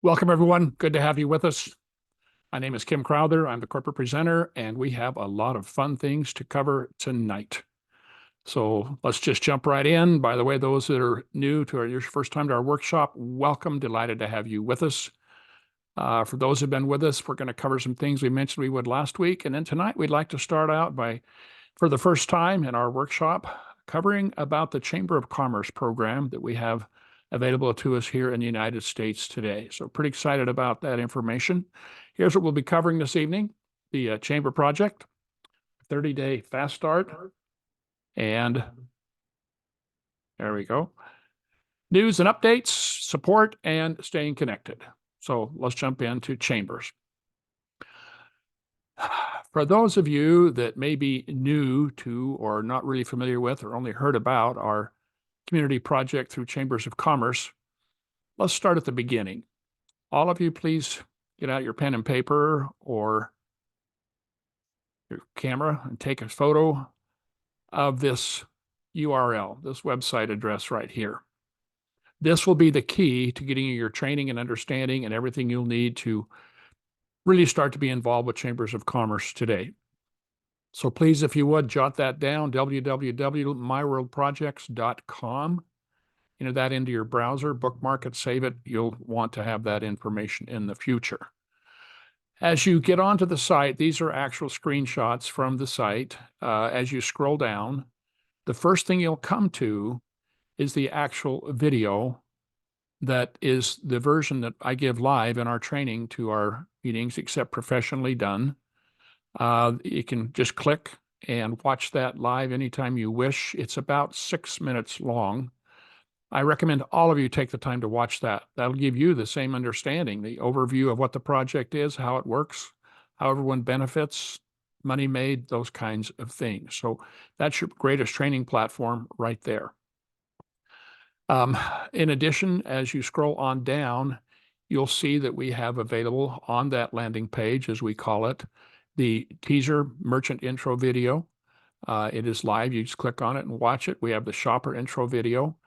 Welcome, everyone. Good to have you with us. My name is Kim Crowther. I'm the corporate presenter, and we have a lot of fun things to cover tonight. So let's just jump right in. By the way, those that are new to your first time to our workshop, welcome. Delighted to have you with us. For those who've been with us, we're going to cover some things we mentioned we would last week. And then tonight, we'd like to start out by, for the first time in our workshop, covering about the Chamber of Commerce program that we have available to us here in the United States today. So pretty excited about that information. Here's what we'll be covering this evening: the Chamber Project, 30-day fast start, and there we go. News and updates, support, and staying connected. So let's jump into Chambers. For those of you that may be new to or not really familiar with or only heard about our community project through Chambers of Commerce, let's start at the beginning. All of you, please get out your pen and paper or your camera and take a photo of this URL, this website address right here. This will be the key to getting you your training and understanding and everything you'll need to really start to be involved with Chambers of Commerce today. So please, if you would, jot that down, www.myworldprojects.com. Enter that into your browser, bookmark it, save it. You'll want to have that information in the future. As you get onto the site, these are actual screenshots from the site. As you scroll down, the first thing you'll come to is the actual video that is the version that I give live in our training to our meetings, except professionally done. You can just click and watch that live anytime you wish. It's about 6 minutes long. I recommend all of you take the time to watch that. That'll give you the same understanding, the overview of what the project is, how it works, how everyone benefits, money made, those kinds of things. So that's your greatest training platform right there. In addition, as you scroll on down, you'll see that we have available on that landing page, as we call it, the teaser merchant intro video. It is live. You just click on it and watch it. We have the shopper intro video.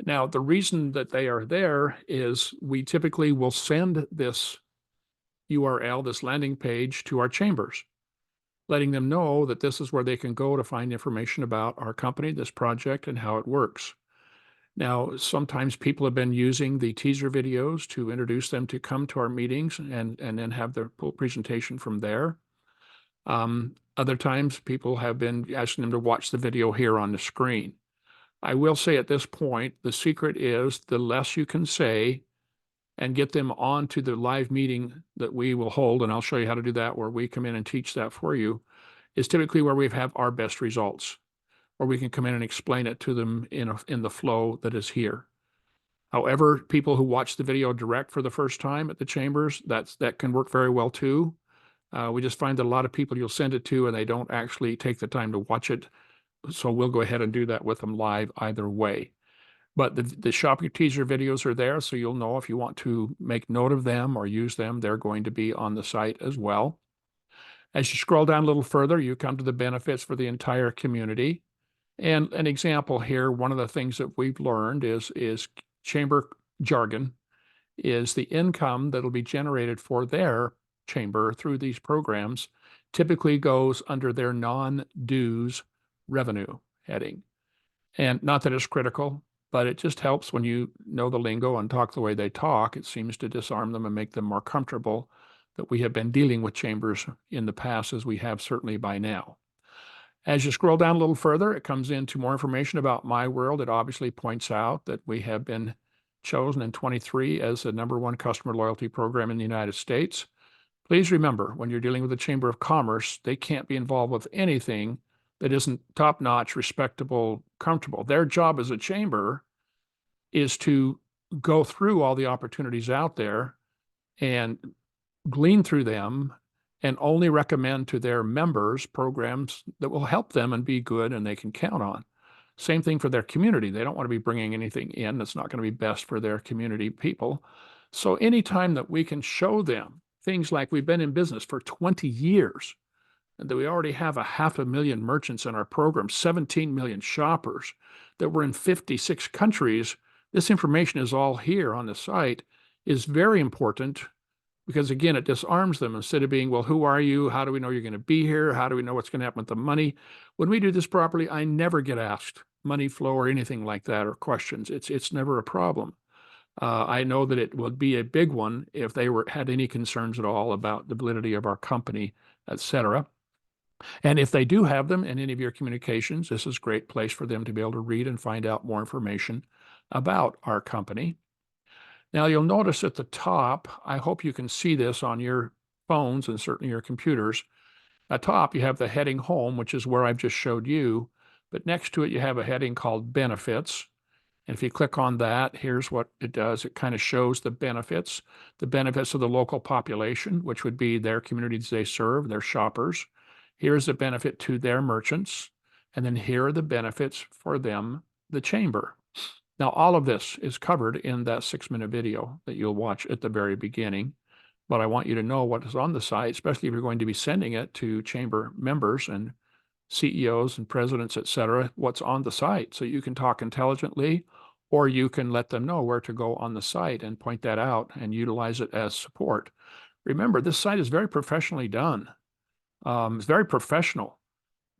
Now, the reason that they are there is we typically will send this URL, this landing page, to our chambers, letting them know that this is where they can go to find information about our company, this project, and how it works. Now, sometimes people have been using the teaser videos to introduce them to come to our meetings and then have their full presentation from there. Other times, people have been asking them to watch the video here on the screen. I will say at this point, the secret is the less you can say and get them onto the live meeting that we will hold, and I'll show you how to do that, where we come in and teach that for you, is typically where we have our best results, or we can come in and explain it to them in the flow that is here. However, people who watch the video direct for the first time at the chambers, that can work very well too. We just find that a lot of people you'll send it to and they don't actually take the time to watch it. So we'll go ahead and do that with them live either way. But the Shop Your Teaser videos are there, so you'll know if you want to make note of them or use them, they're going to be on the site as well. As you scroll down a little further, you come to the benefits for the entire community. And an example here, one of the things that we've learned is chamber jargon, is the income that'll be generated for their chamber through these programs typically goes under their non-dues revenue heading. And not that it's critical, but it just helps when you know the lingo and talk the way they talk. It seems to disarm them and make them more comfortable that we have been dealing with chambers in the past, as we have certainly by now. As you scroll down a little further, it comes into more information about myWorld. It obviously points out that we have been chosen in 23 as the #1 customer loyalty program in the United States. Please remember, when you're dealing with the Chamber of Commerce, they can't be involved with anything that isn't top-notch, respectable, comfortable. Their job as a chamber is to go through all the opportunities out there and glean through them and only recommend to their members programs that will help them and be good and they can count on. Same thing for their community. They don't want to be bringing anything in that's not going to be best for their community people. So anytime that we can show them things like we've been in business for 20 years, and that we already have 500,000 merchants in our program, 17 million shoppers, that we're in 56 countries. This information is all here on the site. is very important because, again, it disarms them instead of being, well, who are you? How do we know you're going to be here? How do we know what's going to happen with the money? When we do this properly, I never get asked money flow or anything like that or questions. It's never a problem. I know that it would be a big one if they had any concerns at all about the validity of our company, et cetera. And if they do have them in any of your communications, this is a great place for them to be able to read and find out more information about our company. Now, you'll notice at the top, I hope you can see this on your phones and certainly your computers. At top, you have the heading Home, which is where I've just showed you. But next to it, you have a heading called Benefits. And if you click on that, here's what it does. It kind of shows the benefits of the local population, which would be their communities they serve, their shoppers. Here's the benefit to their merchants. And then here are the benefits for them, the chamber. Now, all of this is covered in that 6-minute video that you'll watch at the very beginning. But I want you to know what is on the site, especially if you're going to be sending it to chamber members and CEOs and presidents, et cetera, what's on the site. So you can talk intelligently, or you can let them know where to go on the site and point that out and utilize it as support. Remember, this site is very professionally done. It's very professional.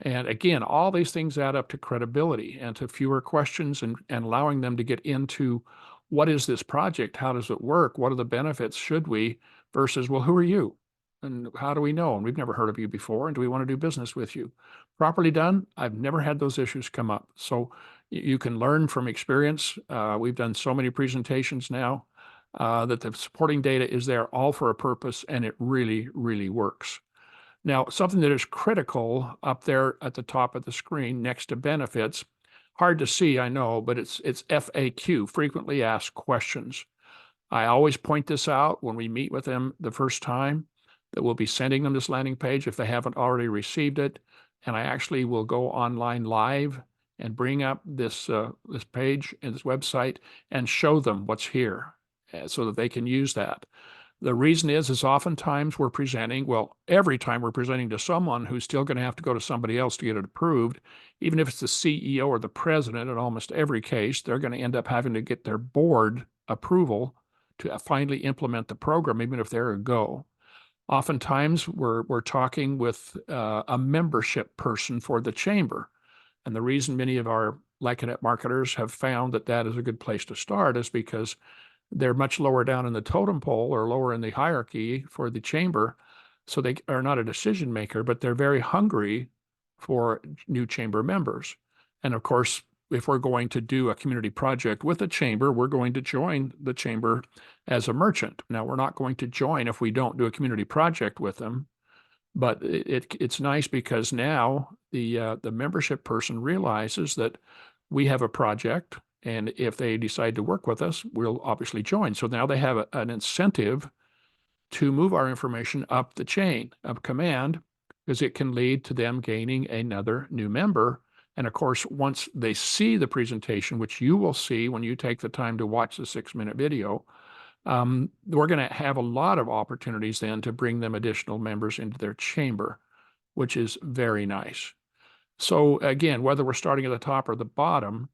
And again, all these things add up to credibility and to fewer questions and allowing them to get into what is this project? How does it work? What are the benefits? Should we? Versus, well, who are you? And how do we know? And we've never heard of you before. And do we want to do business with you? Properly done, I've never had those issues come up. So you can learn from experience. We've done so many presentations now that the supporting data is there all for a purpose, and it really, really works. Now, something that is critical up there at the top of the screen next to benefits, hard to see, I know, but it's FAQ, frequently asked questions. I always point this out when we meet with them the first time, that we'll be sending them this landing page if they haven't already received it. And I actually will go online live and bring up this page and this website and show them what's here so that they can use that. The reason is oftentimes we're presenting, well, every time we're presenting to someone who's still going to have to go to somebody else to get it approved, even if it's the CEO or the president. In almost every case, they're going to end up having to get their board approval to finally implement the program, even if they're a go. Oftentimes, we're talking with a membership person for the chamber. And the reason many of our Lyconet marketers have found that that is a good place to start is because they're much lower down in the totem pole or lower in the hierarchy for the chamber. So they are not a decision maker, but they're very hungry for new chamber members. And of course, if we're going to do a community project with a chamber, we're going to join the chamber as a merchant. Now, we're not going to join if we don't do a community project with them, but it's nice because now the membership person realizes that we have a project, and if they decide to work with us, we'll obviously join. So now they have an incentive to move our information up the chain of command, because it can lead to them gaining another new member. And of course, once they see the presentation, which you will see when you take the time to watch the 6-minute video, we're going to have a lot of opportunities then to bring them additional members into their chamber, which is very nice. So again, whether we're starting at the top or the bottom,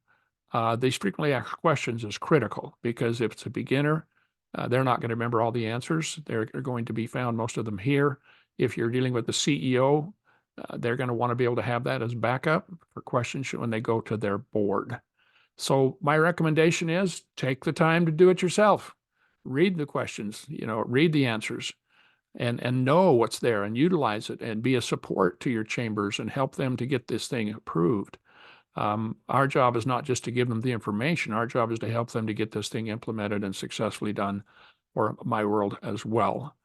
these frequently asked questions is critical, because if it's a beginner, they're not going to remember all the answers. They're going to be found, most of them here. If you're dealing with the CEO, they're going to want to be able to have that as backup for questions when they go to their board. So my recommendation is take the time to do it yourself. Read the questions, read the answers, and know what's there and utilize it and be a support to your chambers and help them to get this thing approved. Our job is not just to give them the information. Our job is to help them to get this thing implemented and successfully done for myWorld as well.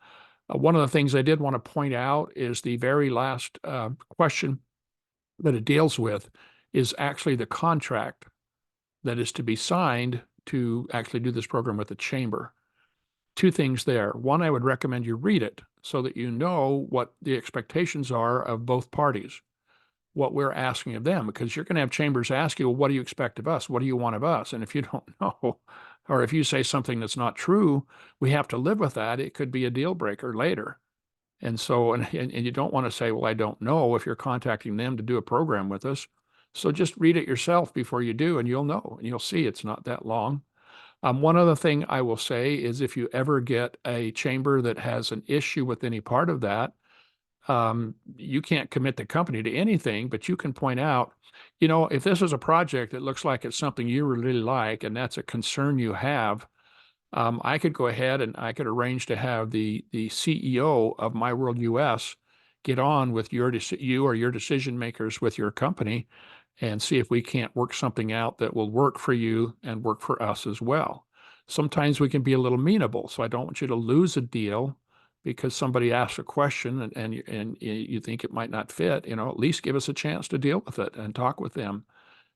One of the things I did want to point out is the very last question that it deals with is actually the contract that is to be signed to actually do this program with the chamber. Two things there. One, I would recommend you read it so that you know what the expectations are of both parties, what we're asking of them, because you're going to have chambers ask you, well, what do you expect of us? What do you want of us? And if you don't know, or if you say something that's not true, we have to live with that. It could be a deal breaker later. And so, and you don't want to say, well, I don't know, if you're contacting them to do a program with us. So just read it yourself before you do, and you'll know, and you'll see it's not that long. One other thing I will say is if you ever get a chamber that has an issue with any part of that, you can't commit the company to anything, but you can point out, if this is a project that looks like it's something you really like and that's a concern you have, I could go ahead and I could arrange to have the CEO of myWorld US get on with you or your decision makers with your company and see if we can't work something out that will work for you and work for us as well. Sometimes we can be a little amenable, so I don't want you to lose a deal because somebody asks a question and you think it might not fit. At least give us a chance to deal with it and talk with them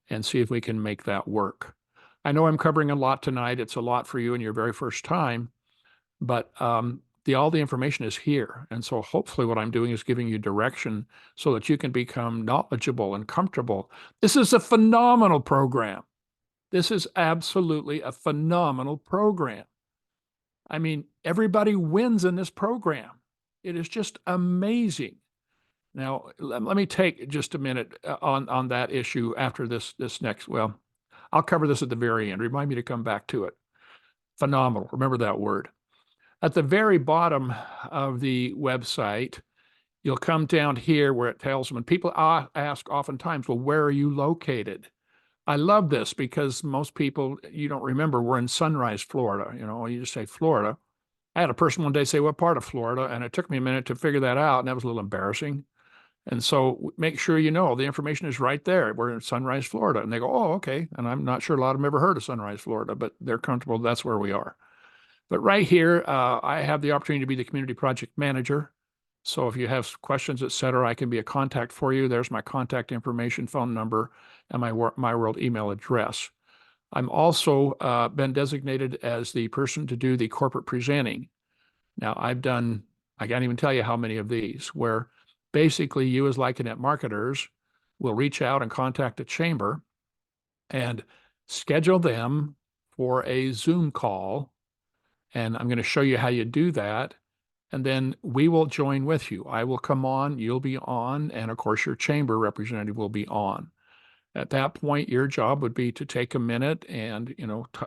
and see if we can make that work. I know I'm covering a lot tonight. It's a lot for you in your very first time, but all the information is here. And so hopefully what I'm doing is giving you direction so that you can become knowledgeable and comfortable. This is a phenomenal program. This is absolutely a phenomenal program. I mean, everybody wins in this program. It is just amazing. Now, let me take just a minute on that issue after this next. Well, I'll cover this at the very end. Remind me to come back to it. Phenomenal. Remember that word. At the very bottom of the website, you'll come down here where it tells them, and people ask oftentimes, well, where are you located? I love this because most people, you don't remember, we're in Sunrise, Florida. You just say Florida. I had a person one day say, what part of Florida? And it took me a minute to figure that out, and that was a little embarrassing. And so make sure the information is right there. We're in Sunrise, Florida. And they go, oh, okay. And I'm not sure a lot of them ever heard of Sunrise, Florida, but they're comfortable. That's where we are. But right here, I have the opportunity to be the community project manager. So if you have questions, et cetera, I can be a contact for you. There's my contact information, phone number, and my myWorld email address. I'm also been designated as the person to do the corporate presenting. Now, I can't even tell you how many of these, where basically you as Lyconet marketers will reach out and contact a chamber and schedule them for a Zoom call. And I'm going to show you how you do that. And then we will join with you. I will come on, you'll be on, and of course your chamber representative will be on. At that point, your job would be to take a minute and,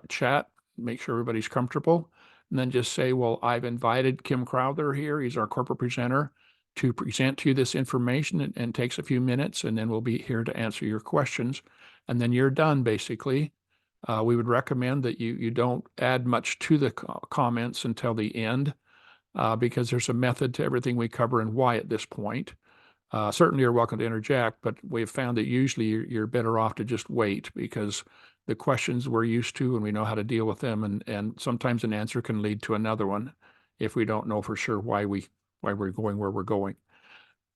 chat, make sure everybody's comfortable, and then just say, well, I've invited Kim Crowther here. He's our corporate presenter to present to you this information and takes a few minutes, and then we'll be here to answer your questions. And then you're done, basically. We would recommend that you don't add much to the comments until the end because there's a method to everything we cover and why at this point. Certainly you're welcome to interject, but we've found that usually you're better off to just wait because the questions we're used to and we know how to deal with them, and sometimes an answer can lead to another one if we don't know for sure why we're going where we're going.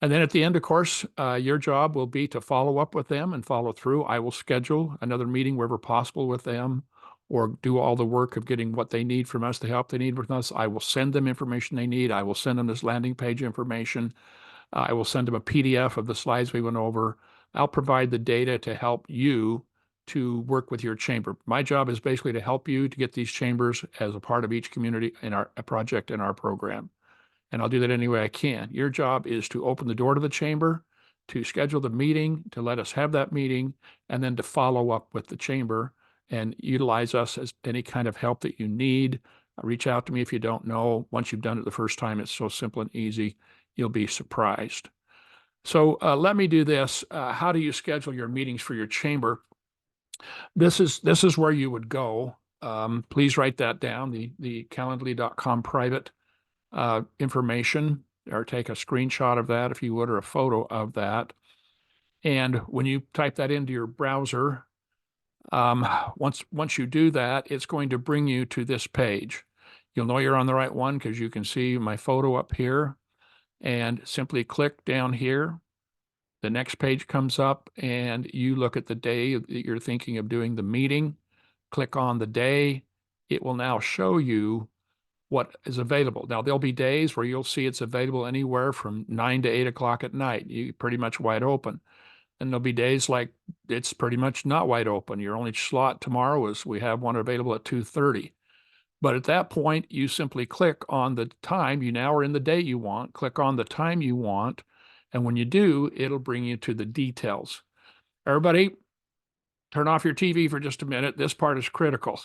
And then at the end, of course, your job will be to follow up with them and follow through. I will schedule another meeting wherever possible with them or do all the work of getting what they need from us, the help they need with us. I will send them information they need. I will send them this landing page information. I will send them a PDF of the slides we went over. I'll provide the data to help you to work with your chamber. My job is basically to help you to get these chambers as a part of each community in our project in our program. And I'll do that any way I can. Your job is to open the door to the chamber, to schedule the meeting, to let us have that meeting, and then to follow up with the chamber and utilize us as any kind of help that you need. Reach out to me if you don't know. Once you've done it the first time, it's so simple and easy, you'll be surprised. So let me do this. How do you schedule your meetings for your chamber? This is where you would go. Please write that down, the calendly.com private information, or take a screenshot of that if you would, or a photo of that. And when you type that into your browser, once you do that, it's going to bring you to this page. You'll know you're on the right one because you can see my photo up here, and simply click down here. The next page comes up and you look at the day that you're thinking of doing the meeting. Click on the day. It will now show you what is available. Now, there'll be days where you'll see it's available anywhere from 9 to 8 o'clock at night. You're pretty much wide open. And there'll be days like it's pretty much not wide open. Your only slot tomorrow is we have one available at 2:30. But at that point, you simply click on the time. You now are in the day you want. Click on the time you want. And when you do, it'll bring you to the details. Everybody, turn off your TV for just a minute. This part is critical.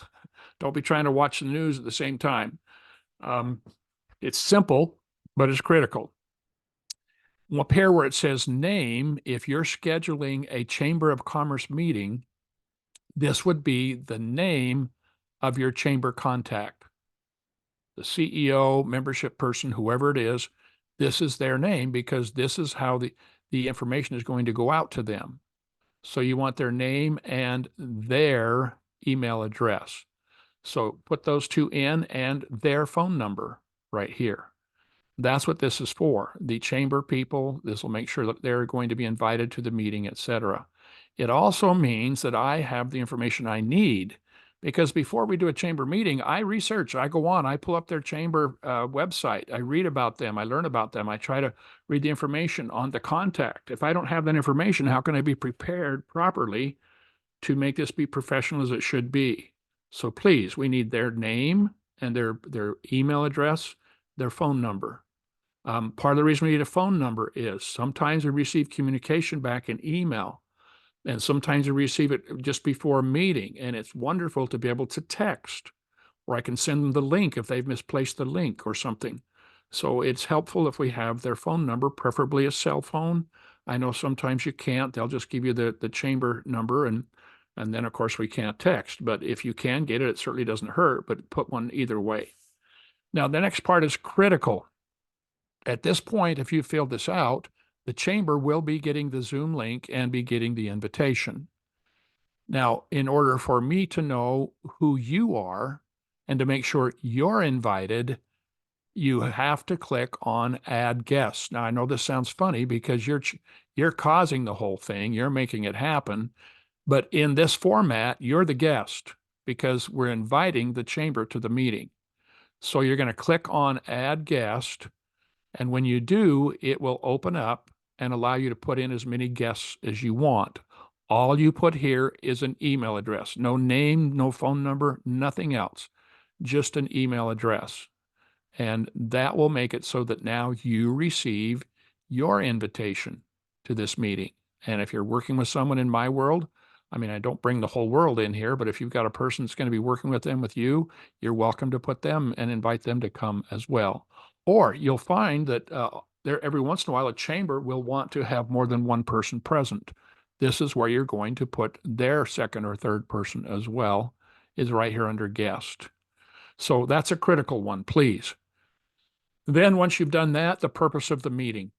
Don't be trying to watch the news at the same time. Um, it's simple, but it's critical. Up here where it says name, if you're scheduling a Chamber of Commerce meeting, this would be the name of your chamber contact. The CEO, membership person, whoever it is, this is their name because this is how the information is going to go out to them. So you want their name and their email address. So put those two in and their phone number right here. That's what this is for. The chamber people, this will make sure that they're going to be invited to the meeting, etc. It also means that I have the information I need because before we do a chamber meeting, I research, I go on, I pull up their chamber website, I read about them, I learn about them, I try to read the information on the contact. If I don't have that information, how can I be prepared properly to make this be professional as it should be? So please, we need their name and their email address, their phone number. Part of the reason we need a phone number is sometimes we receive communication back in email, and sometimes we receive it just before a meeting, and it's wonderful to be able to text, or I can send them the link if they've misplaced the link or something. So it's helpful if we have their phone number, preferably a cell phone. I know sometimes you can't. They'll just give you the chamber number, and then of course we can't text. But if you can get it, it certainly doesn't hurt, but put one either way. Now, the next part is critical. At this point, if you filled this out, the chamber will be getting the Zoom link and be getting the invitation. Now, in order for me to know who you are and to make sure you're invited, you have to click on Add Guests. Now, I know this sounds funny because you're causing the whole thing, you're making it happen, but in this format, you're the guest because we're inviting the chamber to the meeting. So you're going to click on Add Guest. And when you do, it will open up and allow you to put in as many guests as you want. All you put here is an email address, no name, no phone number, nothing else, just an email address. And that will make it so that now you receive your invitation to this meeting. And if you're working with someone in myWorld, I mean, I don't bring the whole world in here, but if you've got a person that's going to be working with them with you, you're welcome to put them and invite them to come as well. Or you'll find that there every once in a while a chamber will want to have more than one person present. This is where you're going to put their second or third person as well, is right here under guest. So that's a critical one, please. Then once you've done that, the purpose of the meeting.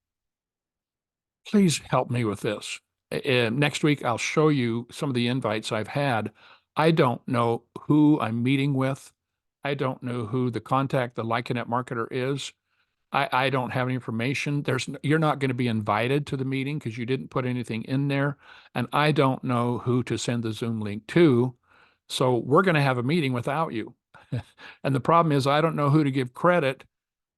Please help me with this. Next week, I'll show you some of the invites I've had. I don't know who I'm meeting with. I don't know who the contact, the Lyconet marketer is. I don't have any information. You're not going to be invited to the meeting because you didn't put anything in there. And I don't know who to send the Zoom link to. So we're going to have a meeting without you. And the problem is I don't know who to give credit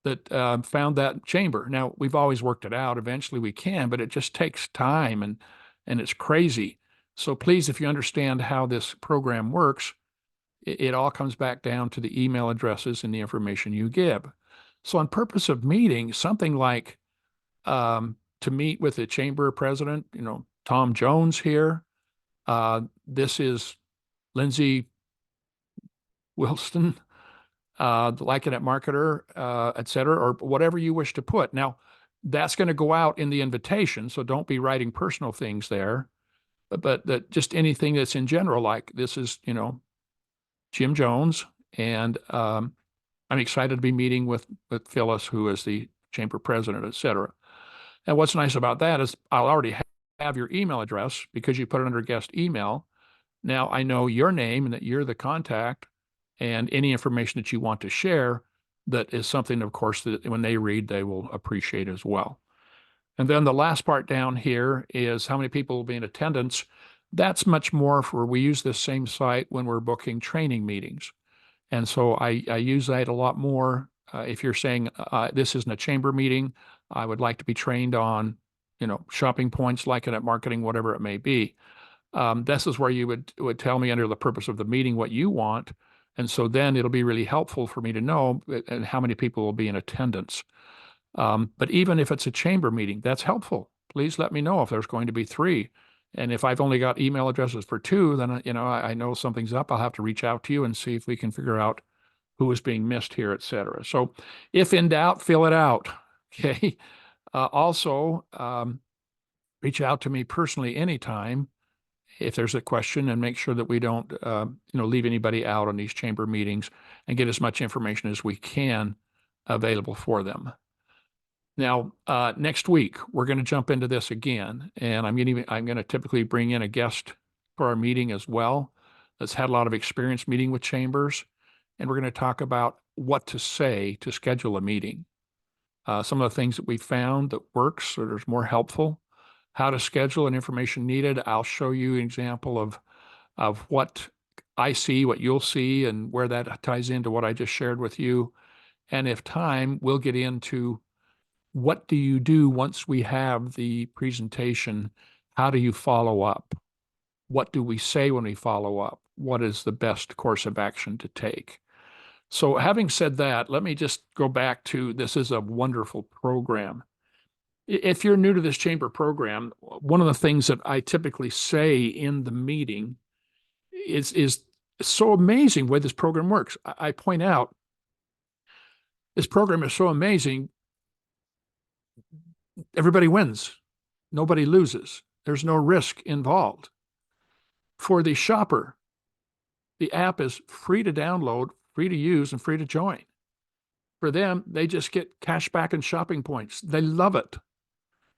that found that chamber. Now, we've always worked it out. Eventually we can, but it just takes time and it's crazy. So please, if you understand how this program works, it all comes back down to the email addresses and the information you give. So on purpose of meeting, something like to meet with the chamber president, Tom Jones here. This is Lindsay Wilson, the Lyconet marketer, et cetera, or whatever you wish to put. Now, that's going to go out in the invitation, so don't be writing personal things there, but that just anything that's in general, like this is, Jim Jones, and I'm excited to be meeting with Phyllis, who is the chamber president, et cetera. And what's nice about that is I'll already have your email address because you put it under guest email. Now I know your name and that you're the contact, and any information that you want to share that is something, of course, that when they read, they will appreciate as well. And then the last part down here is how many people will be in attendance. That's much more for, we use this same site when we're booking training meetings. And so I use that a lot more. If you're saying this isn't a chamber meeting, I would like to be trained on, shopping points, Lyconet marketing, whatever it may be. This is where you would tell me under the purpose of the meeting what you want. And so then it'll be really helpful for me to know and how many people will be in attendance. But even if it's a chamber meeting, that's helpful. Please let me know if there's going to be 3. And if I've only got email addresses for two, then, I know something's up. I'll have to reach out to you and see if we can figure out who is being missed here, et cetera. So if in doubt, fill it out. Okay. Also, reach out to me personally anytime if there's a question, and make sure that we don't, leave anybody out on these chamber meetings, and get as much information as we can available for them. Now, next week, we're going to jump into this again, and I'm going to typically bring in a guest for our meeting as well that's had a lot of experience meeting with chambers, and we're going to talk about what to say to schedule a meeting. Some of the things that we found that works or is more helpful, how to schedule and information needed. I'll show you an example of what I see, what you'll see, and where that ties into what I just shared with you. And if time, we'll get into what do you do once we have the presentation? How do you follow up? What do we say when we follow up? What is the best course of action to take? So having said that, let me just go back to, this is a wonderful program. If you're new to this chamber program, one of the things that I typically say in the meeting is so amazing the way this program works. I point out this program is so amazing. Everybody wins. Nobody loses. There's no risk involved. For the shopper, the app is free to download, free to use, and free to join. For them, they just get cash back and shopping points. They love it.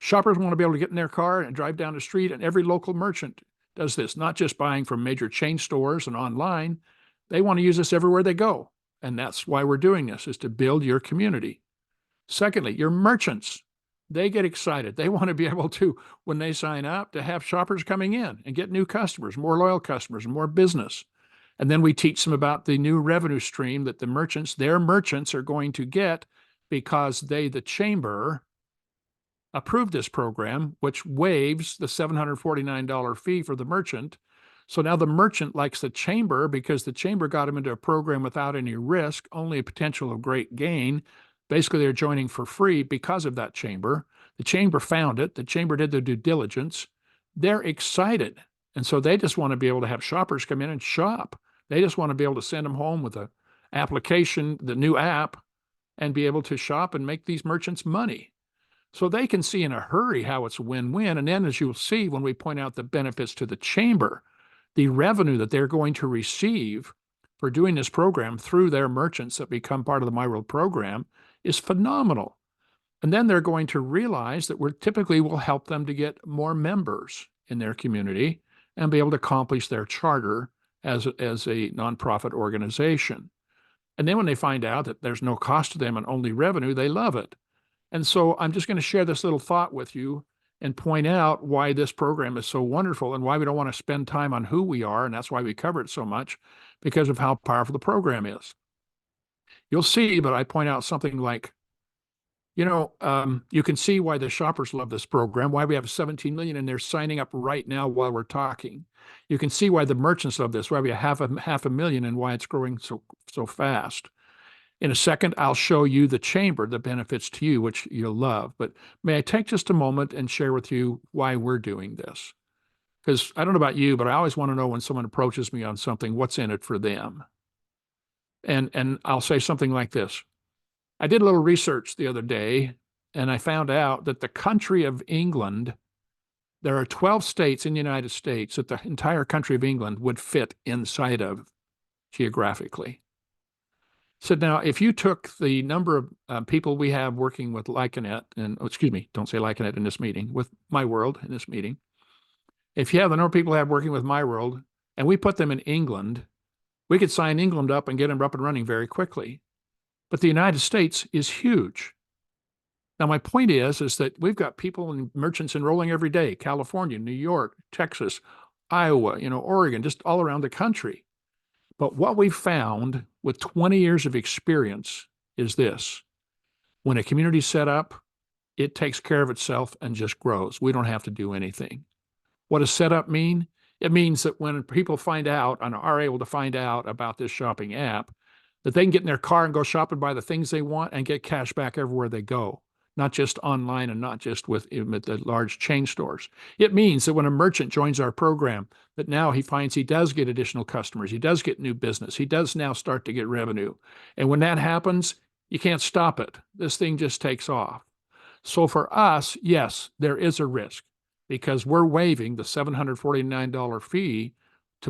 Shoppers want to be able to get in their car and drive down the street, and every local merchant does this, not just buying from major chain stores and online. They want to use this everywhere they go. And that's why we're doing this, is to build your community. Secondly, your merchants, they get excited. They want to be able to, when they sign up, to have shoppers coming in and get new customers, more loyal customers, and more business. And then we teach them about the new revenue stream that their merchants are going to get because they, the chamber, approved this program, which waives the $749 fee for the merchant. So now the merchant likes the chamber because the chamber got them into a program without any risk, only a potential of great gain. Basically, they're joining for free because of that chamber. The chamber found it. The chamber did their due diligence. They're excited. And so they just want to be able to have shoppers come in and shop. They just want to be able to send them home with an application, the new app, and be able to shop and make these merchants money. So they can see in a hurry how it's a win-win. And then, as you'll see when we point out the benefits to the chamber, the revenue that they're going to receive for doing this program through their merchants that become part of the myWorld program is phenomenal. And then they're going to realize that we typically will help them to get more members in their community and be able to accomplish their charter as a nonprofit organization. And then when they find out that there's no cost to them and only revenue, they love it. And so I'm just going to share this little thought with you and point out why this program is so wonderful and why we don't want to spend time on who we are. And that's why we cover it so much, because of how powerful the program is. You'll see, but I point out something like, you can see why the shoppers love this program, why we have 17 million and they're signing up right now while we're talking. You can see why the merchants love this, why we have half a million and why it's growing so fast. In a second, I'll show you the chamber, the benefits to you, which you'll love. But may I take just a moment and share with you why we're doing this? Because I don't know about you, but I always want to know when someone approaches me on something, what's in it for them? And I'll say something like this. I did a little research the other day, and I found out that the country of England, there are 12 states in the United States that the entire country of England would fit inside of geographically. So now, if you took the number of people we have working with Lyconet, don't say Lyconet in this meeting, with myWorld in this meeting, if you have the number of people we have working with myWorld, and we put them in England, we could sign England up and get them up and running very quickly. But the United States is huge. Now, my point is that we've got people and merchants enrolling every day, California, New York, Texas, Iowa, Oregon, just all around the country. But what we've found with 20 years of experience is this. When a community's set up, it takes care of itself and just grows. We don't have to do anything. What does set up mean? It means that when people find out and are able to find out about this shopping app, that they can get in their car and go shop and buy the things they want and get cash back everywhere they go. not just online and not just with the large chain stores. It means that when a merchant joins our program, that now he finds he does get additional customers, he does get new business, he does now start to get revenue. And when that happens, you can't stop it. This thing just takes off. So for us, yes, there is a risk because we're waiving the $749 fee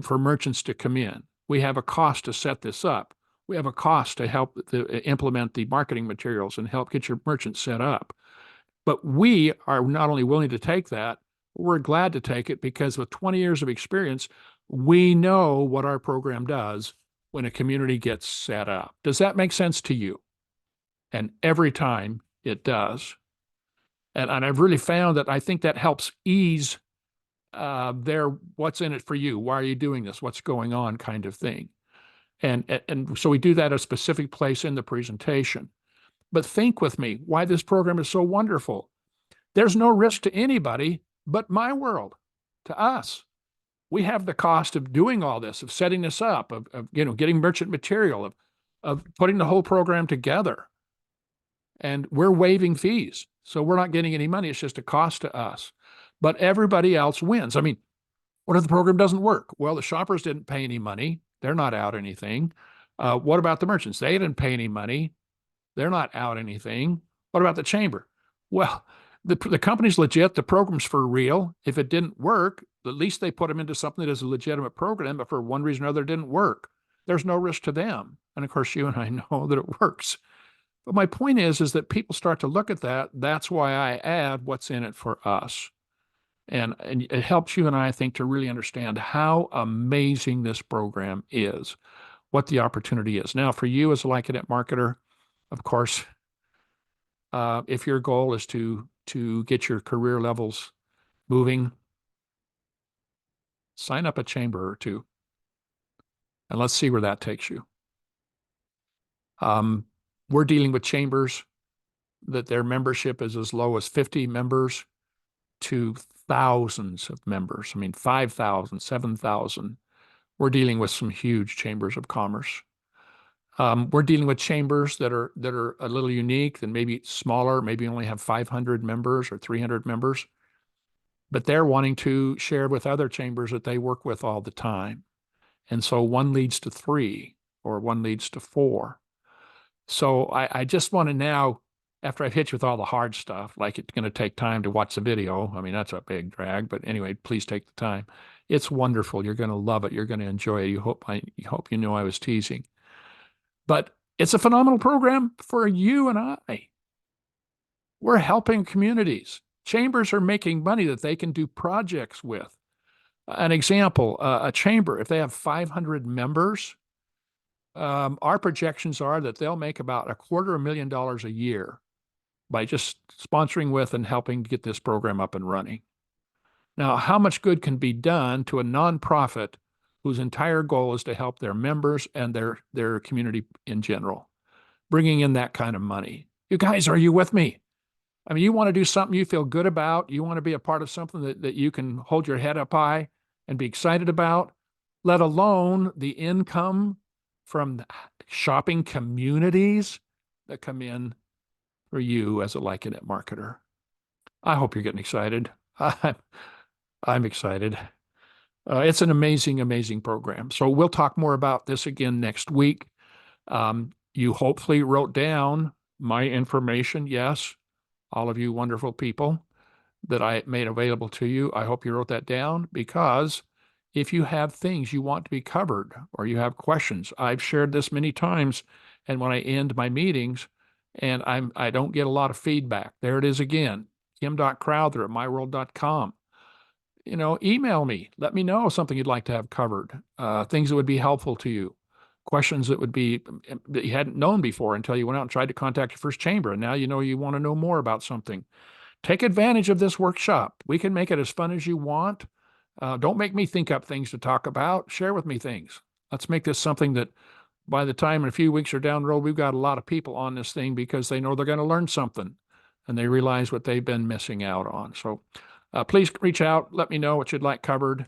for merchants to come in. We have a cost to set this up. We have a cost to help implement the marketing materials and help get your merchant set up. But we are not only willing to take that, we're glad to take it because with 20 years of experience, we know what our program does when a community gets set up. Does that make sense to you? And every time it does. And I've really found that I think that helps ease their what's in it for you? Why are you doing this? What's going on kind of thing. And so we do that at a specific place in the presentation. But think with me why this program is so wonderful. There's no risk to anybody but myWorld, to us. We have the cost of doing all this, of setting this up, of getting merchant material, of putting the whole program together. And we're waiving fees. So we're not getting any money. It's just a cost to us. But everybody else wins. I mean, what if the program doesn't work? Well, the shoppers didn't pay any money. They're not out anything. What about the merchants? They didn't pay any money. They're not out anything. What about the chamber? Well, the company's legit. The program's for real. If it didn't work, at least they put them into something that is a legitimate program, but for one reason or other, it didn't work. There's no risk to them. And of course, you and I know that it works. But my point is that people start to look at that. That's why I add what's in it for us. And it helps you and I think to really understand how amazing this program is, what the opportunity is. Now, for you as a Lyconet marketer, of course, if your goal is to get your career levels moving, sign up a chamber or two, and let's see where that takes you. We're dealing with chambers that their membership is as low as 50 members to thousands of members. I mean, 5,000, 7,000. We're dealing with some huge chambers of commerce. We're dealing with chambers that are a little unique, and maybe smaller, maybe only have 500 members or 300 members, but they're wanting to share with other chambers that they work with all the time. And so one leads to 3 or one leads to 4. So I just want to now, after I've hit you with all the hard stuff, like it's going to take time to watch the video. I mean, that's a big drag, but anyway, please take the time. It's wonderful. You're going to love it. You're going to enjoy it. You hope you know I was teasing. But it's a phenomenal program for you and I. We're helping communities. Chambers are making money that they can do projects with. An example, a chamber, if they have 500 members, our projections are that they'll make about $250,000 a year by just sponsoring with and helping get this program up and running. Now, how much good can be done to a nonprofit whose entire goal is to help their members and their community in general, bringing in that kind of money? You guys, are you with me? I mean, you want to do something you feel good about. You want to be a part of something that you can hold your head up high and be excited about, let alone the income from shopping communities that come in for you as a Lyconet marketer. I hope you're getting excited. I'm excited. It's an amazing, amazing program. So we'll talk more about this again next week. You hopefully wrote down my information. Yes, all of you wonderful people that I made available to you. I hope you wrote that down, because if you have things you want to be covered or you have questions, I've shared this many times, and when I end my meetings and I don't get a lot of feedback, there it is again, kim.crowther@myworld.com. Email me. Let me know something you'd like to have covered, things that would be helpful to you, questions that you hadn't known before until you went out and tried to contact your first chamber, and now you want to know more about something. Take advantage of this workshop. We can make it as fun as you want. Don't make me think up things to talk about. Share with me things. Let's make this something that by the time in a few weeks or down the road, we've got a lot of people on this thing because they know they're going to learn something and they realize what they've been missing out on. So please reach out. Let me know what you'd like covered.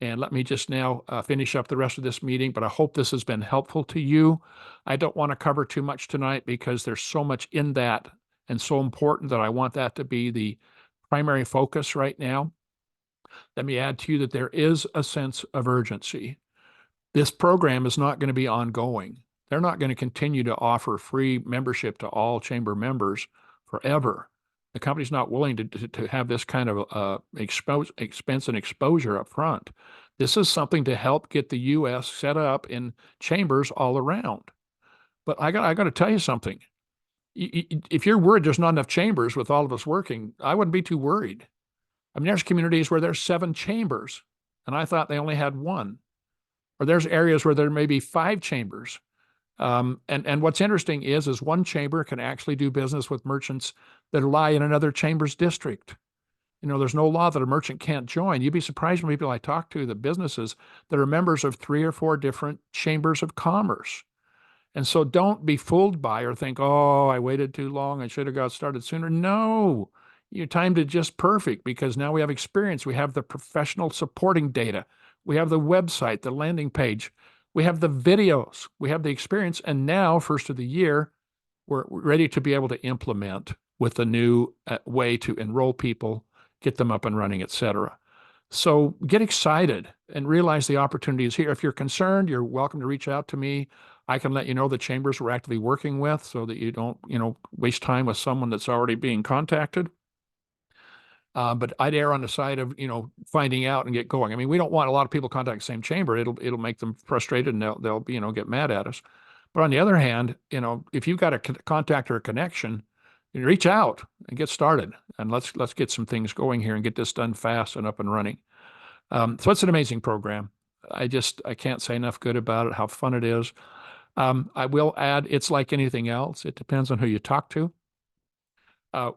And let me just now finish up the rest of this meeting, but I hope this has been helpful to you. I don't want to cover too much tonight because there's so much in that and so important that I want that to be the primary focus right now. Let me add to you that there is a sense of urgency. This program is not going to be ongoing. They're not going to continue to offer free membership to all chamber members forever. The company's not willing to have this kind of expense and exposure up front. This is something to help get the U.S. set up in chambers all around. But I got to tell you something. If you're worried there's not enough chambers with all of us working, I wouldn't be too worried. I mean, there's communities where there's 7 chambers, and I thought they only had 1. Or there's areas where there may be 5 chambers. And what's interesting is one chamber can actually do business with merchants that lie in another chamber's district. There's no law that a merchant can't join. You'd be surprised when people I talk to, the businesses that are members of 3 or 4 different chambers of commerce. And so don't be fooled by or think, oh, I waited too long. I should have got started sooner. No, you timed it just perfect because now we have experience. We have the professional supporting data. We have the website, the landing page. We have the videos. We have the experience. And now, first of the year, we're ready to be able to implement with a new way to enroll people, get them up and running, et cetera. So get excited and realize the opportunity is here. If you're concerned, you're welcome to reach out to me. I can let you know the chambers we're actively working with so that you don't, waste time with someone that's already being contacted. But I'd err on the side of, finding out and get going. I mean, we don't want a lot of people contact the same chamber. It'll make them frustrated and they'll get mad at us. But on the other hand, if you've got a contact or a connection, reach out and get started. And let's get some things going here and get this done fast and up and running. So it's an amazing program. I can't say enough good about it, how fun it is. I will add, it's like anything else. It depends on who you talk to.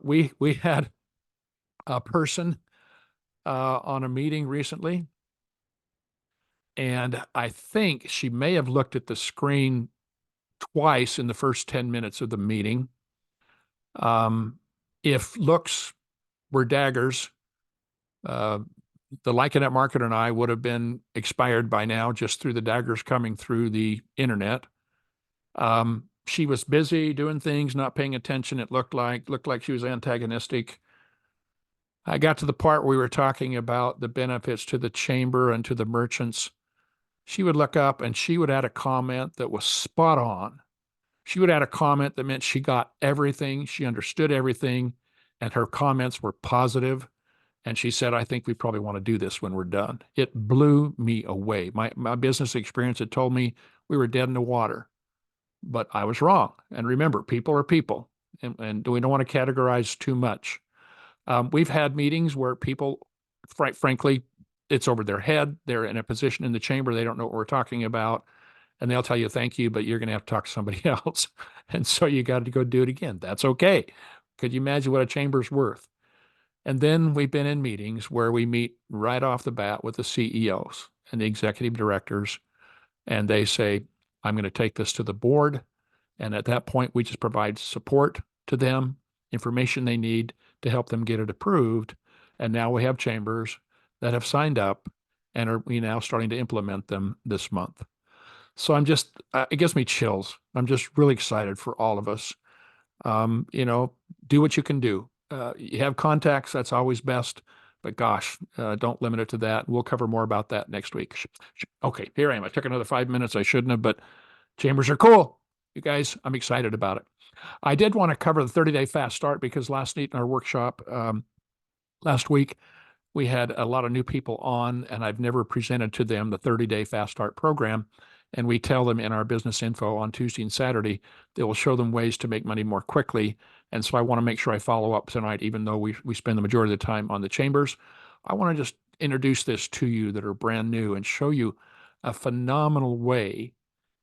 We had a person on a meeting recently, and I think she may have looked at the screen twice in the first 10 minutes of the meeting. If looks were daggers, the Lyconet marketer and I would have been expired by now just through the daggers coming through the internet. She was busy doing things, not paying attention. It looked like she was antagonistic. I got to the part where we were talking about the benefits to the chamber and to the merchants. She would look up and she would add a comment that was spot on. She would add a comment that meant she got everything, she understood everything, and her comments were positive. And she said, I think we probably want to do this when we're done. It blew me away. My business experience had told me we were dead in the water, but I was wrong. And remember, people are people, and we don't want to categorize too much. We've had meetings where people, frankly, it's over their head. They're in a position in the chamber. They don't know what we're talking about. And they'll tell you, thank you, but you're going to have to talk to somebody else. And so you got to go do it again. That's okay. Could you imagine what a chamber's worth? And then we've been in meetings where we meet right off the bat with the CEOs and the executive directors. And they say, I'm going to take this to the board. And at that point, we just provide support to them, information they need to help them get it approved. And now we have chambers that have signed up and are now starting to implement them this month. So it gives me chills. I'm just really excited for all of us. Do what you can do. You have contacts, that's always best, but gosh, don't limit it to that. We'll cover more about that next week. Okay, here I am. I took another 5 minutes. I shouldn't have, but chambers are cool. You guys, I'm excited about it. I did want to cover the 30-day fast start because last night in our workshop, last week, we had a lot of new people on, and I've never presented to them the 30-day fast start program. And we tell them in our business info on Tuesday and Saturday, they will show them ways to make money more quickly. And so I want to make sure I follow up tonight, even though we spend the majority of the time on the chambers. I want to just introduce this to you that are brand new and show you a phenomenal way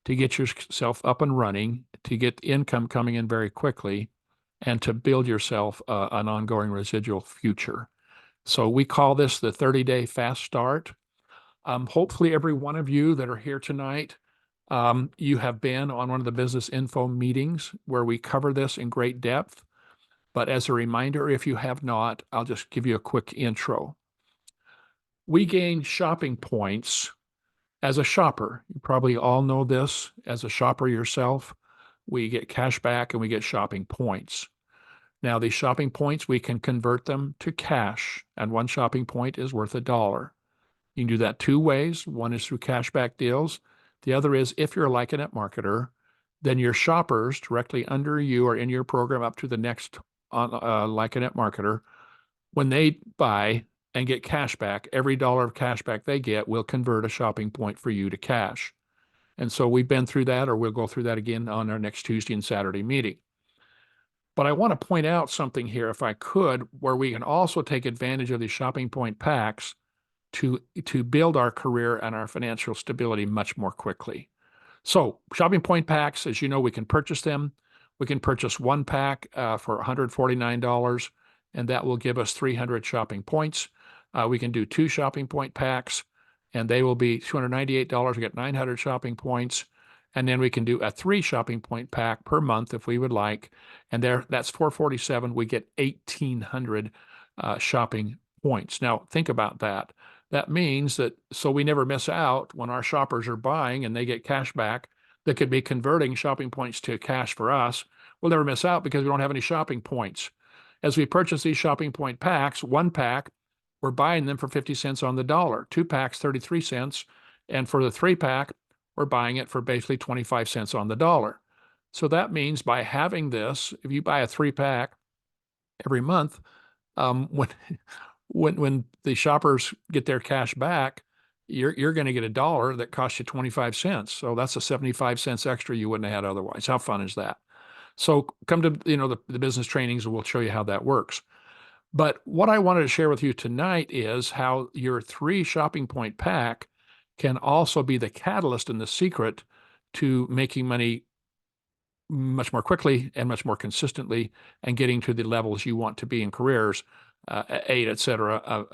to get yourself up and running, to get income coming in very quickly, and to build yourself an ongoing residual future. So we call this the 30-day fast start. Hopefully every one of you that are here tonight, you have been on one of the business info meetings where we cover this in great depth. But as a reminder, if you have not, I'll just give you a quick intro. We gain shopping points as a shopper. You probably all know this as a shopper yourself. We get cash back and we get shopping points. Now, these shopping points, we can convert them to cash, and one shopping point is worth $1. You can do that two ways. One is through cashback deals. The other is if you're a Lyconet marketer, then your shoppers directly under you or in your program up to the next Lyconet marketer, when they buy and get cash back, every dollar of cash back they get will convert a shopping point for you to cash. And so we've been through that, or we'll go through that again on our next Tuesday and Saturday meeting. But I want to point out something here, if I could, where we can also take advantage of these shopping point packs to build our career and our financial stability much more quickly. So shopping point packs, as you know, we can purchase them. We can purchase one pack for $149, and that will give us 300 shopping points. We can do two shopping point packs, and they will be $298. We get 900 shopping points. And then we can do a 3 shopping point pack per month if we would like. And that's $447. We get 1,800 shopping points. Now, think about that. That means that so we never miss out when our shoppers are buying and they get cash back that could be converting shopping points to cash for us. We'll never miss out because we don't have any shopping points. As we purchase these shopping point packs, one pack, we're buying them for 50 cents on the dollar, two packs, 33 cents. And for the 3-pack, we're buying it for basically 25 cents on the dollar. So that means by having this, if you buy a 3-pack every month, when the shoppers get their cash back, you're going to get $1 that costs you 25 cents. So that's a 75 cents extra you wouldn't have had otherwise. How fun is that? So come to the business trainings and we'll show you how that works. But what I wanted to share with you tonight is how your 3 shopping point pack can also be the catalyst and the secret to making money much more quickly and much more consistently and getting to the levels you want to be in careers, 8, et cetera,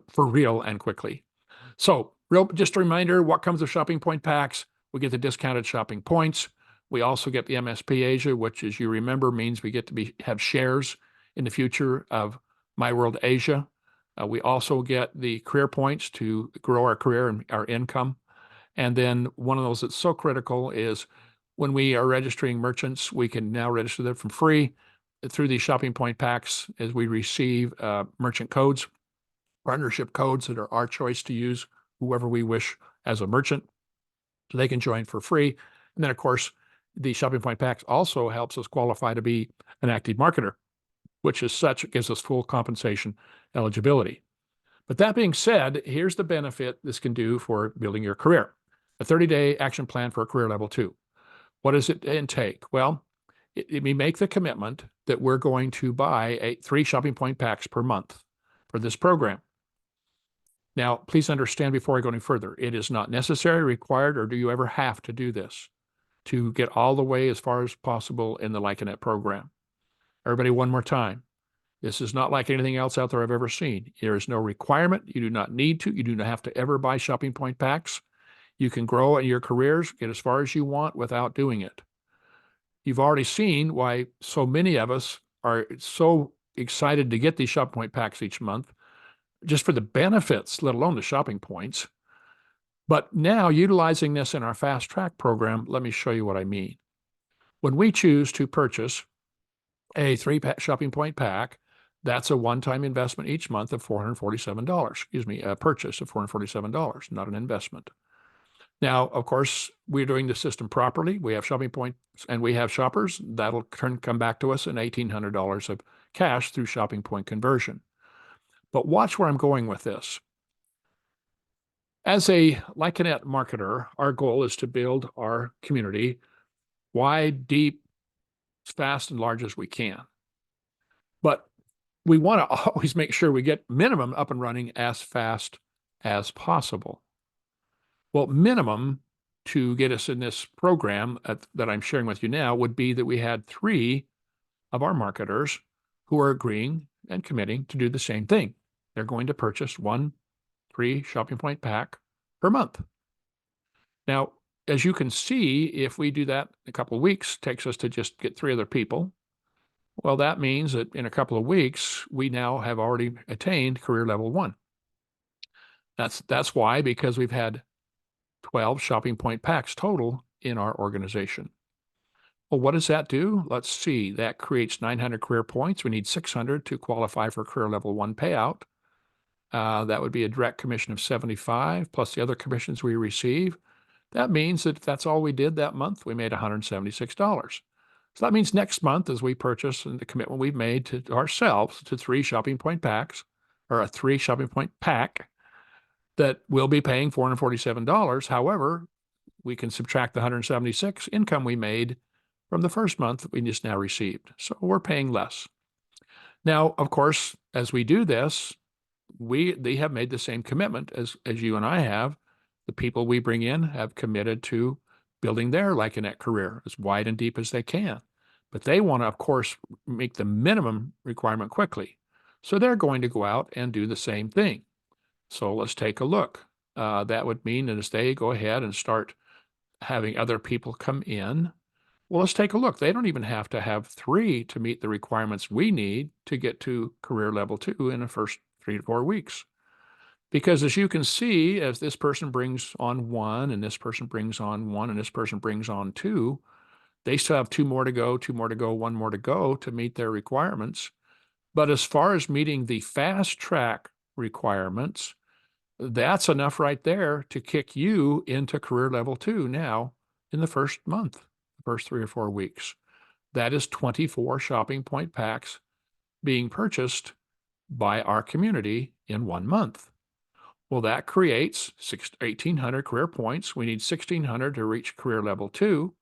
for real and quickly. So just a reminder, what comes with shopping point packs? We get the discounted shopping points. We also get the MSP Asia, which, as you remember, means we get to have shares in the future of myWorld Asia. We also get the career points to grow our career and our income. And then one of those that's so critical is when we are registering merchants, we can now register them for free through these shopping point packs as we receive merchant codes, partnership codes that are our choice to use, whoever we wish as a merchant. So they can join for free. And then, of course, the shopping point packs also helps us qualify to be an active marketer, which as such gives us full compensation eligibility. But that being said, here's the benefit this can do for building your career. A 30-day action plan for a career level 2. What does it intake? Well, we make the commitment that we're going to buy 3 shopping point packs per month for this program. Now, please understand before I go any further, it is not necessary, required, or do you ever have to do this to get all the way as far as possible in the Lyconet program. Everybody, one more time. This is not like anything else out there I've ever seen. There is no requirement. You do not need to. You do not have to ever buy shopping point packs. You can grow in your careers, get as far as you want without doing it. You've already seen why so many of us are so excited to get these shopping point packs each month, just for the benefits, let alone the shopping points. But now, utilizing this in our fast track program, let me show you what I mean. When we choose to purchase a 3 shopping point pack, that's a one-time investment each month of $447. Excuse me, a purchase of $447, not an investment. Now, of course, we're doing the system properly. We have shopping points and we have shoppers. That'll come back to us in $1,800 of cash through shopping point conversion. But watch where I'm going with this. As a Lyconet marketer, our goal is to build our community wide, deep, as fast, and large as we can. But we want to always make sure we get minimum up and running as fast as possible. Well, minimum to get us in this program that I'm sharing with you now would be that we had 3 of our marketers who are agreeing and committing to do the same thing. They're going to purchase 1 3 shopping point pack per month. Now, as you can see, if we do that in a couple of weeks, it takes us to just get 3 other people. Well, that means that in a couple of weeks, we now have already attained career level 1. That's why, because we've had 12 shopping point packs total in our organization. Well, what does that do? Let's see. That creates 900 career points. We need 600 to qualify for career level 1 payout. That would be a direct commission of 75 plus the other commissions we receive. That means that if that's all we did that month, we made $176. So that means next month, as we purchase and the commitment we've made to ourselves to 3 shopping point packs, or a 3 shopping point pack, that we'll be paying $447. However, we can subtract the 176 income we made from the first month that we just now received. So we're paying less. Now, of course, as we do this, they have made the same commitment as you and I have. The people we bring in have committed to building their Lyconet career as wide and deep as they can. But they want to, of course, make the minimum requirement quickly. So they're going to go out and do the same thing. So let's take a look. That would mean that as they go ahead and start having other people come in, well, let's take a look. They don't even have to have 3 to meet the requirements we need to get to career level 2 in the first 3 to 4 weeks. Because as you can see, as this person brings on 1 and this person brings on 1 and this person brings on 2, they still have 2 more to go, 2 more to go, 1 more to go to meet their requirements. But as far as meeting the fast track requirements, that's enough right there to kick you into career level 2 now in the first month, the first 3 or 4 weeks. That is 24 shopping point packs being purchased by our community in 1 month. Well, that creates 1,800 career points. We need 1,600 to reach career level 2.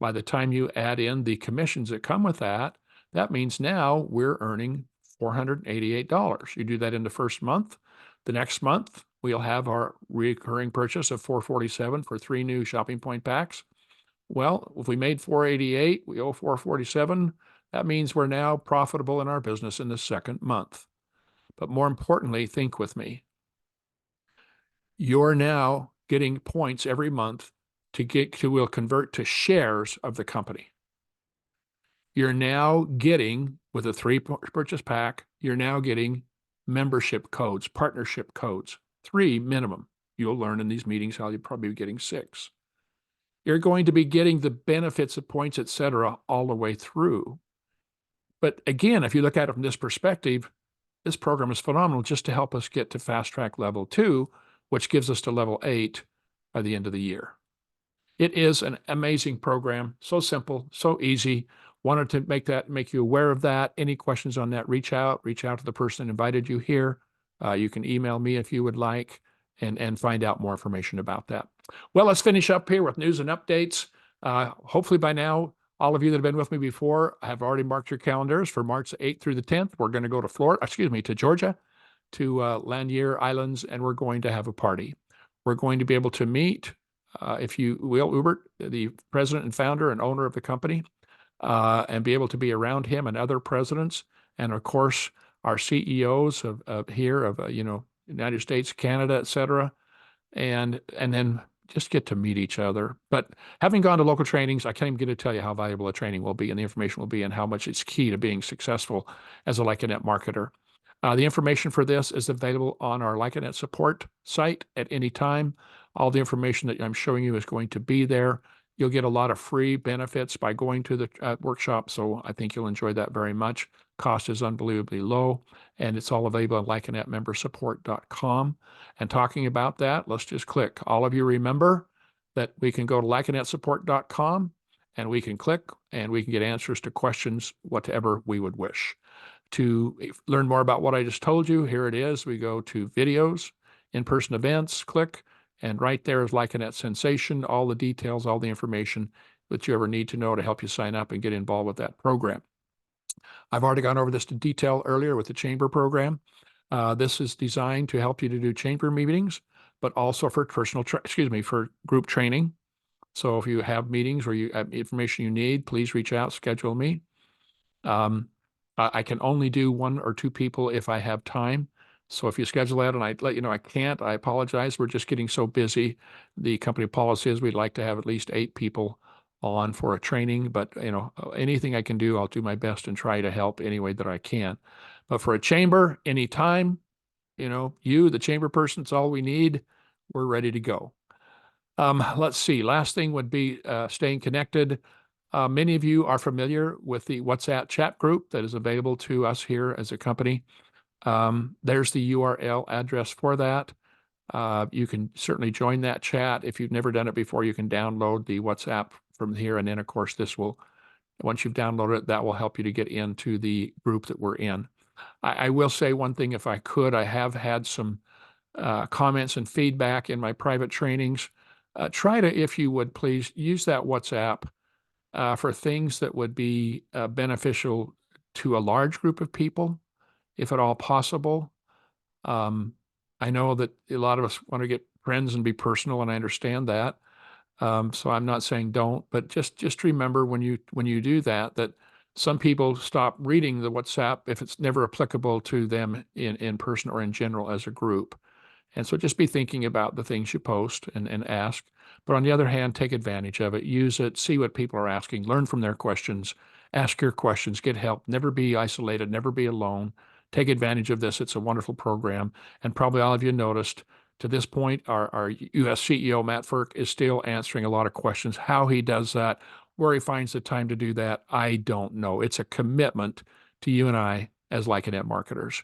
By the time you add in the commissions that come with that, that means now we're earning $488. You do that in the first month. The next month, we'll have our recurring purchase of $447 for 3 new shopping point packs. Well, if we made $488, we owe $447. That means we're now profitable in our business in the second month. But more importantly, think with me. You're now getting points every month will convert to shares of the company. You're now getting, with a 3 purchase pack, you're now getting membership codes, partnership codes, 3 minimum. You'll learn in these meetings how you'll probably be getting 6. You're going to be getting the benefits of points, et cetera, all the way through. But again, if you look at it from this perspective, this program is phenomenal just to help us get to fast track level 2, which gives us to level 8 by the end of the year. It is an amazing program, so simple, so easy. Wanted to make you aware of that. Any questions on that, reach out to the person that invited you here. You can email me if you would like and find out more information about that. Well, let's finish up here with news and updates. Hopefully by now, all of you that have been with me before have already marked your calendars for March 8th through the 10th. We're going to go to Georgia, to Lanier Islands, and we're going to have a party. We're going to be able to meet, if you will, Hubert, the president and founder and owner of the company, and be able to be around him and other presidents, and of course our CEOs of United States, Canada, et cetera, and then just get to meet each other. But having gone to local trainings, I can't even get to tell you how valuable a training will be and the information will be and how much it's key to being successful as a Lyconet marketer. The information for this is available on our Lyconet support site at any time. All the information that I'm showing you is going to be there. You'll get a lot of free benefits by going to the workshop, so I think you'll enjoy that very much. Cost is unbelievably low, and it's all available at lyconetmembersupport.com. And talking about that, let's just click. All of you remember that we can go to lyconetsupport.com, and we can click, and we can get answers to questions, whatever we would wish. To learn more about what I just told you, here it is. We go to videos, in-person events, click, and right there is Lyconet Sensation, all the details, all the information that you ever need to know to help you sign up and get involved with that program. I've already gone over this in detail earlier with the chamber program. This is designed to help you to do chamber meetings, but also for for group training. So if you have meetings or you have information you need, please reach out, schedule me. I can only do 1 or 2 people if I have time. So if you schedule that and I let you know I can't, I apologize. We're just getting so busy. The company policy is we'd like to have at least 8 people on for a training, but anything I can do, I'll do my best and try to help any way that I can. But for a chamber, anytime, the chamber person, it's all we need. We're ready to go. Let's see. Last thing would be staying connected. Many of you are familiar with the WhatsApp chat group that is available to us here as a company. There's the URL address for that. You can certainly join that chat. If you've never done it before, you can download the WhatsApp from here. And then, of course, once you've downloaded it, that will help you to get into the group that we're in. I will say one thing, if I could, I have had some comments and feedback in my private trainings. Try to, if you would please, use that WhatsApp for things that would be beneficial to a large group of people, if at all possible. Um, I know that a lot of us want to get friends and be personal, and I understand that. So I'm not saying don't, but just remember when you do that, that some people stop reading the WhatsApp if it's never applicable to them in person or in general as a group. And so just be thinking about the things you post and ask. But on the other hand, take advantage of it, use it, see what people are asking, learn from their questions, ask your questions, get help, never be isolated, never be alone. Take advantage of this. It's a wonderful program. And probably all of you noticed to this point, our US CEO, Matt Firk, is still answering a lot of questions. How he does that, where he finds the time to do that, I don't know. It's a commitment to you and I as Lyconet marketers.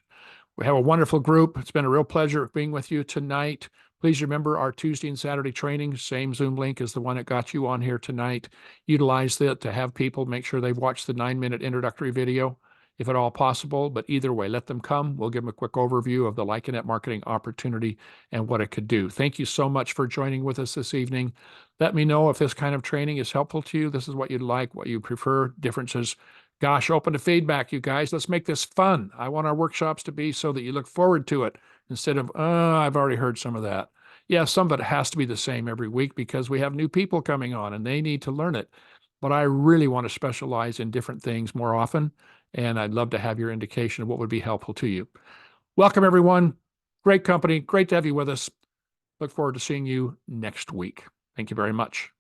We have a wonderful group. It's been a real pleasure being with you tonight. Please remember our Tuesday and Saturday training, same Zoom link as the one that got you on here tonight. Utilize that to have people make sure they've watched the 9-minute introductory video, if at all possible. But either way, let them come. We'll give them a quick overview of the Lyconet marketing opportunity and what it could do. Thank you so much for joining with us this evening. Let me know if this kind of training is helpful to you. This is what you'd like, what you prefer, differences. Gosh, open to feedback, you guys. Let's make this fun. I want our workshops to be so that you look forward to it instead of, I've already heard some of that. Yeah, some of it has to be the same every week because we have new people coming on and they need to learn it. But I really want to specialize in different things more often. And I'd love to have your indication of what would be helpful to you. Welcome, everyone. Great company. Great to have you with us. Look forward to seeing you next week. Thank you very much.